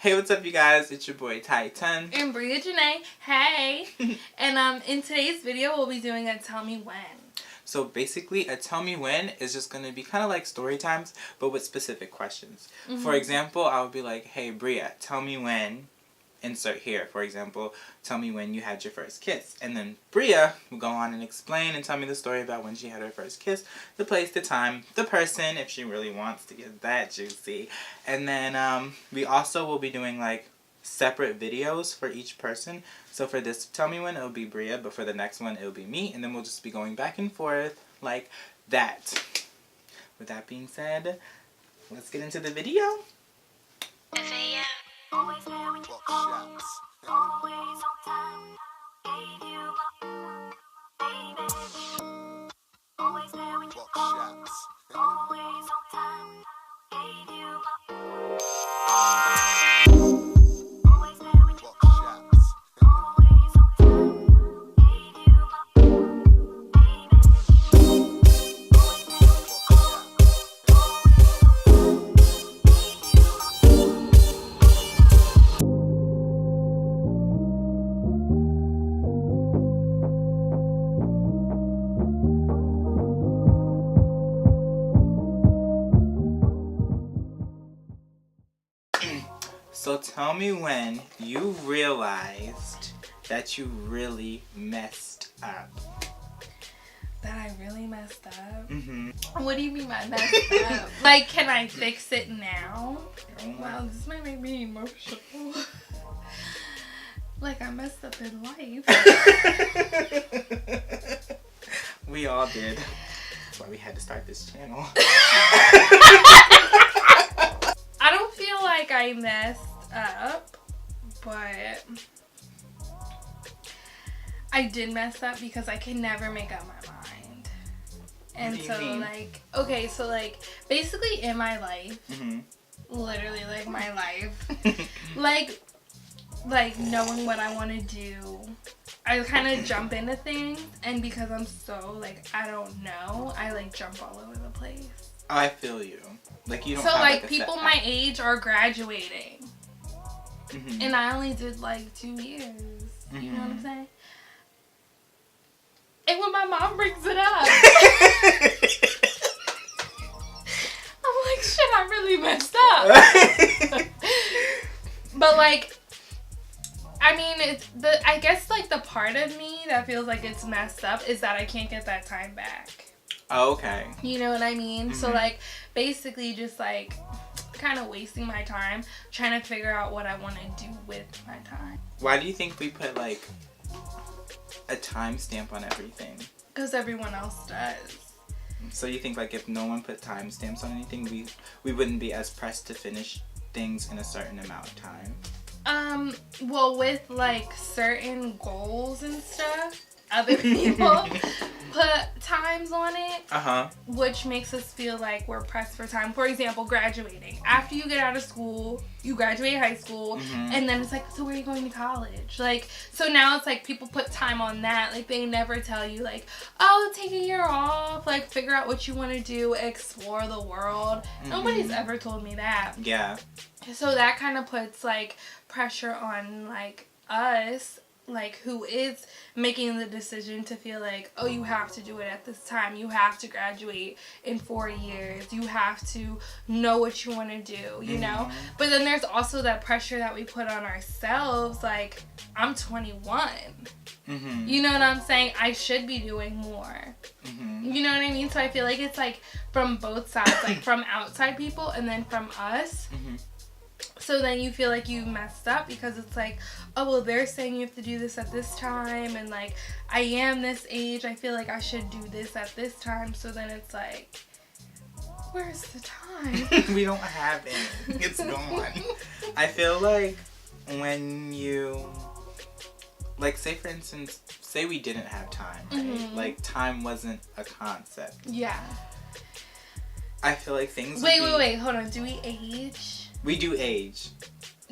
Hey, what's up, you guys? It's your boy Tye Tun. And Bria Jenayé. Hey. And in today's video, we'll be doing a Tell Me When. So basically, a Tell Me When is just going to be kind of like story times, but with specific questions. Mm-hmm. For example, I would be like, hey, Bria, tell me when, insert here. For example, tell me when you had your first kiss. And then Bria will go on and explain and tell me the story about when she had her first kiss, the place, the time, the person, if she really wants to get that juicy. And then we also will be doing like separate videos for each person. So for this Tell Me When, it'll be Bria, but for the next one, it'll be me. And then we'll just be going back and forth like that. With that being said, let's get into the video. Always there when you call, always on time, gave you my baby. Always there when you call, always on time, gave you my always there when you call, always on time, gave you my baby. Always there when you call, So tell me when you realized that you really messed up. That I really messed up? Mm-hmm. What do you mean by messed up? Like, can I fix it now? Wow, this might make me emotional. Like, I messed up in life. We all did. That's why we had to start this channel. I don't feel like I messed up, but I did mess up because I can never make up my mind. And what do you mean? like, okay, so like basically in my life, mm-hmm. literally like my life, like knowing what I want to do, I kind of jump into things, and because I'm so like I don't know, I like jump all over the place. I feel you. Like you don't. So have, like a people set my path. age are graduating, mm-hmm. and I only did like 2 years. Mm-hmm. You know what I'm saying? And when my mom brings it up, I'm like, shit, I really messed up. But like, I mean, I guess like the part of me that feels like it's messed up is that I can't get that time back. Oh, okay. You know what I mean? Mm-hmm. So like, basically just like kind of wasting my time trying to figure out what I want to do with my time. Why do you think we put like a timestamp on everything? Because everyone else does. So you think like if no one put timestamps on anything, we wouldn't be as pressed to finish things in a certain amount of time? Well, with like certain goals and stuff, other people put times on it, which makes us feel like we're pressed for time. For example, graduating. After you get out of school, you graduate high school, mm-hmm. and then it's like, so where are you going to college? Like, so now it's like people put time on that. Like, they never tell you like, oh, take a year off, like figure out what you want to do, explore the world. Mm-hmm. Nobody's ever told me that. Yeah. So that kind of puts like pressure on like us, like who is making the decision to feel like, oh, you have to do it at this time, you have to graduate in 4 years, you have to know what you want to do, you know. But then there's also that pressure that we put on ourselves, like I'm 21, you know what I'm saying, I should be doing more, you know what I mean. So I feel like it's like from both sides, like from outside people and then from us. So then you feel like you messed up because it's like, oh, well, they're saying you have to do this at this time, and like, I am this age, I feel like I should do this at this time. So then it's like, where's the time? We don't have any. It's gone. I feel like when you, like, say for instance, say we didn't have time, right? Like, time wasn't a concept. Yeah. I feel like things Wait, hold on. Do we age? We do age.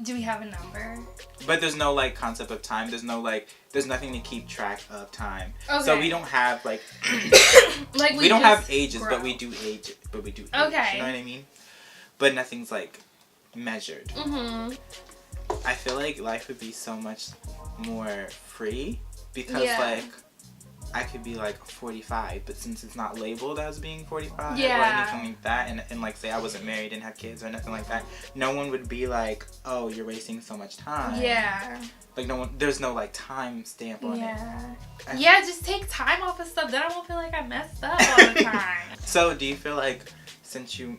Do we have a number? But there's no like concept of time. There's no like, there's nothing to keep track of time. Okay. So we don't have like, like we don't have ages, grow. but we do age. But we do age. Okay. You know what I mean? But nothing's like measured. I feel like life would be so much more free because like I could be like 45, but since it's not labeled as being 45 or anything like that, and like say I wasn't married and had kids or nothing like that, no one would be like, oh, you're wasting so much time. Yeah. Like no one, there's no like time stamp on it. Yeah, just take time off of stuff. Then I won't feel like I messed up all the time. So do you feel like since you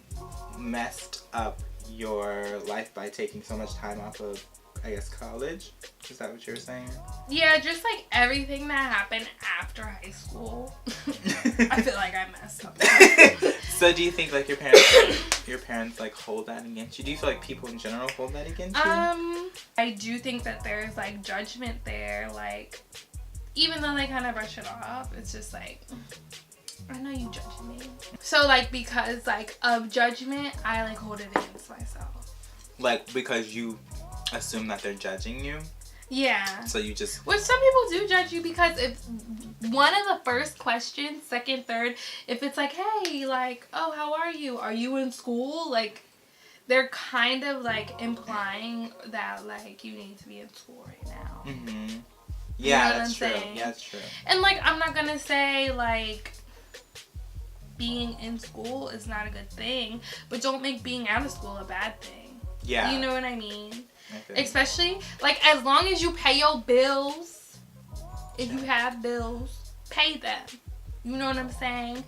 messed up your life by taking so much time off of, I guess, college? Is that what you were saying? Yeah, just like everything that happened after high school. I feel like I messed up. So do you think like your parents like hold that against you? Do you feel like people in general hold that against you? I do think that there's like judgment there, like even though they kind of brush it off, it's just like, I know you judging me. So like because like of judgment, I like hold it against myself. Like because you assume that they're judging you? Yeah. So you just... Which some people do judge you because if one of the first questions, second, third, if it's like, hey, like, oh, how are you? Are you in school? Like, they're kind of like implying that like you need to be in school right now. Mm-hmm. Yeah, you know that's true. saying? Yeah, that's true. And like, I'm not gonna say like being in school is not a good thing, but don't make being out of school a bad thing. Yeah. You know what I mean? Okay. Especially, like, as long as you pay your bills, if you have bills, pay them. You know what I'm saying?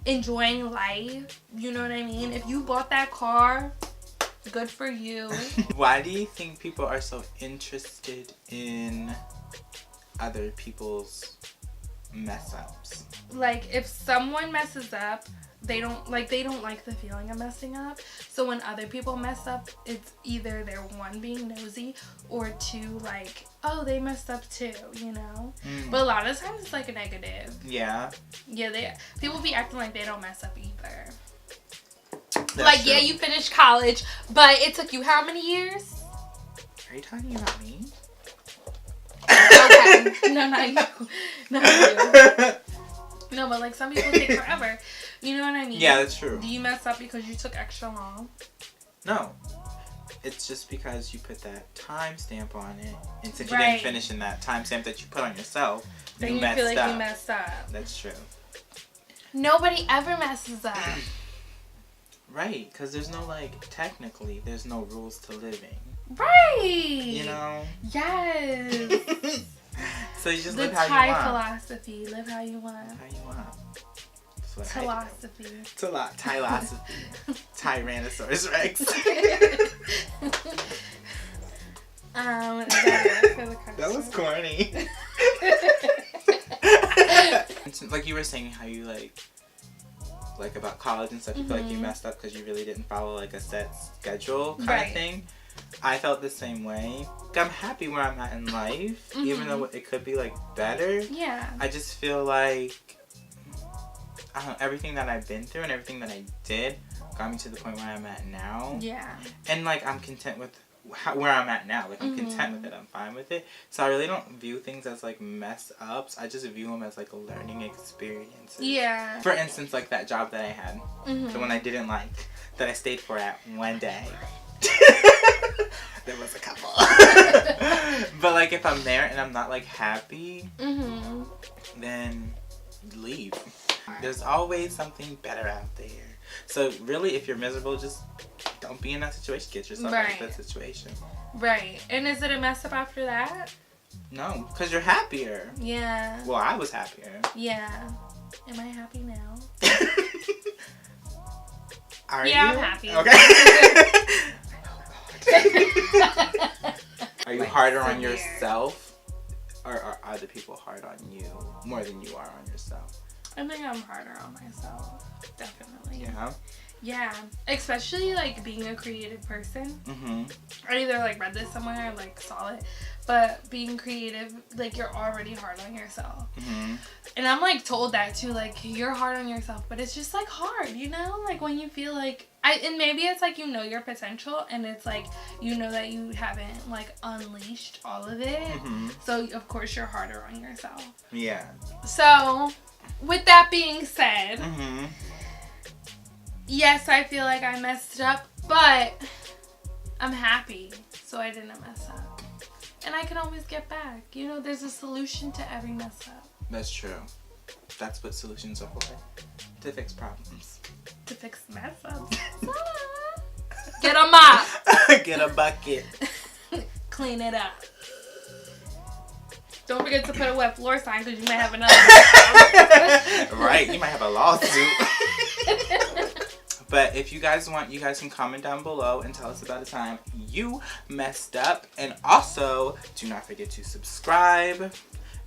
Enjoying life. You know what I mean? If you bought that car, good for you. Why do you think people are so interested in other people's mess ups? Like, if someone messes up, they don't like the feeling of messing up. So when other people mess up, it's either they're one being nosy or two like, oh, they messed up too, you know. But a lot of times it's like a negative. Yeah. Yeah, people be acting like they don't mess up either. That's like true. Yeah, you finished college, but it took you how many years? Are you talking about me? Okay. No, not you. Not you. No, but like some people take forever. You know what I mean? Yeah, that's true. Do you mess up because you took extra long? No. It's just because you put that time stamp on it. And since you didn't finish in that time stamp that you put on yourself, then you feel like you messed up. That's true. Nobody ever messes up. Right, because there's no, like, technically, there's no rules to living. Right. You know? Yes. So you just live how you want. The Tye philosophy. Live how you want. Live how you want. Philosophy. Tylosophy. Tyrannosaurus Rex. That was corny. Like you were saying how you like about college and stuff, you feel like you messed up because you really didn't follow like a set schedule kind of thing. I felt the same way. I'm happy where I'm at in life, even though it could be like better. Yeah. I just feel like I don't know, everything that I've been through and everything that I did got me to the point where I'm at now. Yeah. And like I'm content with where I'm at now. Like I'm content with it. I'm fine with it. So I really don't view things as like mess ups. I just view them as like learning experiences. Yeah. For instance, like that job that I had, the one I didn't like, that I stayed for at one day. There was a couple. But like if I'm there and I'm not like happy, then leave. There's always something better out there. So really, if you're miserable, just don't be in that situation. Get yourself out of that situation. Right. And is it a mess up after that? No, because you're happier. Yeah. Well, I was happier. Yeah. Am I happy now? Are you? I'm happy. Okay. Are you harder on yourself, or are other people hard on you more than you are on yourself? I think I'm harder on myself, definitely. Yeah? Yeah. Especially, like, being a creative person. I either, like, read this somewhere or, like, saw it. But being creative, like, you're already hard on yourself. And I'm, like, told that, too. Like, you're hard on yourself. But it's just, like, hard, you know? Like, when you feel like... and maybe it's, like, you know your potential. And it's, like, you know that you haven't, like, unleashed all of it. So, of course, you're harder on yourself. Yeah. So... with that being said, yes, I feel like I messed up, but I'm happy. So so I didn't mess up. And I can always get back. You know, there's a solution to every mess up. That's true. That's what solutions are for. To fix problems. To fix mess ups. Get a mop. Get a bucket. Clean it up. Don't forget to put a wet floor sign because you might have another. Right, you might have a lawsuit. But if you guys want, you guys can comment down below and tell us about a time you messed up. And also, do not forget to subscribe,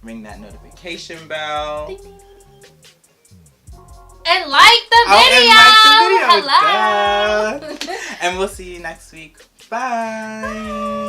ring that notification bell. Ding, ding, ding. And like the video. Hello. And we'll see you next week. Bye.